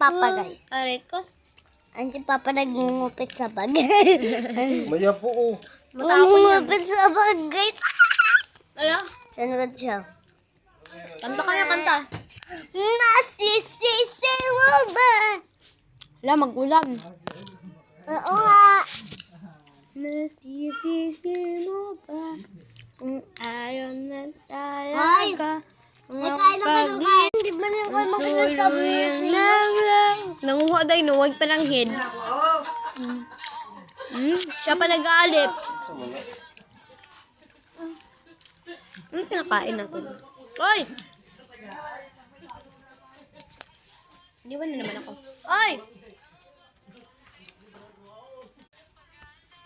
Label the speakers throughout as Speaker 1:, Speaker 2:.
Speaker 1: Papa, guys.
Speaker 2: Aray ko.
Speaker 1: Ang si Papa nagngungupit sa bag.
Speaker 3: Maya po, oh.
Speaker 1: Nagngungupit sa bag, guys.
Speaker 2: Ayan.
Speaker 1: Sunod siya.
Speaker 2: Kanta kaya, kanta.
Speaker 1: Nasisisi mo ba?
Speaker 2: Wala, mag-ulam.
Speaker 1: Oo nga.
Speaker 2: Nasisisi mo ba? Kung ayaw na tayo
Speaker 1: Ay!
Speaker 2: ka.
Speaker 1: Nakain ako ng kain. Hindi ba na ako magsasabi?
Speaker 2: Nanguha daw, inuwag pa ng head. Siya pa nag-aalip. Kinakain natin. Oy! Iniwan na naman ako. Oy!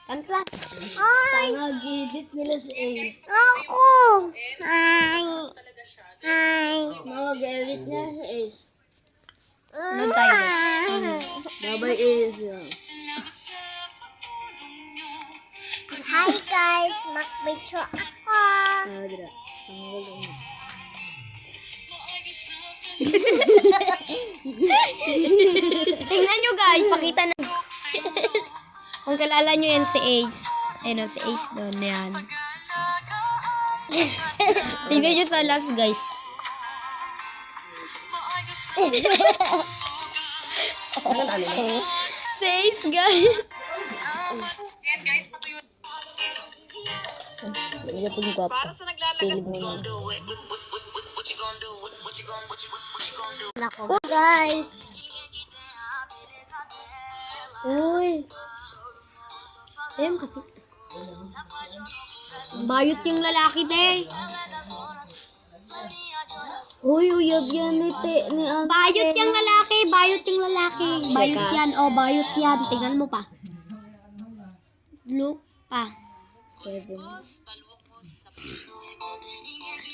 Speaker 2: Kanta.
Speaker 1: Ay!
Speaker 2: Nag-edit nila si Ace.
Speaker 1: Ako! Ay! Ay!
Speaker 2: Mag-edit niya si Ace.
Speaker 1: Ano
Speaker 2: tayo? Babay Ace.
Speaker 1: Hi guys! Mag-video ako!
Speaker 2: Tingnan nyo guys, pakita na. Kung kilala nyo yan si Ace. Ayun o, si Ace doon. Yan. Tingnan nyo sa last guys. Si Ace guys.
Speaker 4: Ayan guys, patuyo. Para sa naglalagas.
Speaker 1: Nako guys!
Speaker 2: Uy. Ayun kasi. Bayot yung lalaki, te. Uy, uyab yan ni bayot yung lalaki, bayot yung lalaki. Bayot yan, oh, bayot yan. Tingnan mo pa. Look pa.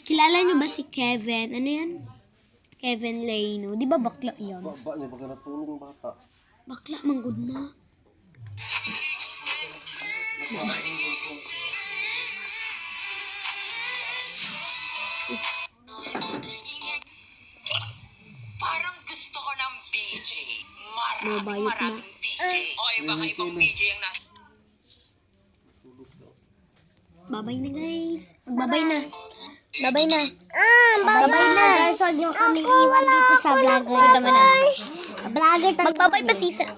Speaker 2: Kilala nyo ba si Kevin? Ano yan? Kevin Leno. Di ba bakla yan?
Speaker 3: Baba niya, baka natulong bata.
Speaker 2: Bakla, manggod na.
Speaker 4: Parang gusto ko ng BJ.
Speaker 2: Mabayot na.
Speaker 4: Maraming DJ. Oy, baka ibang BJ ang nasa.
Speaker 2: Babay na guys. Magbabay na. Babay na.
Speaker 1: Babay na! Guys, huwag niyo kami iwan dito sa vlogger.
Speaker 2: Kita mo na.
Speaker 1: Vlogger talaga.
Speaker 2: Magbabay pa sisa.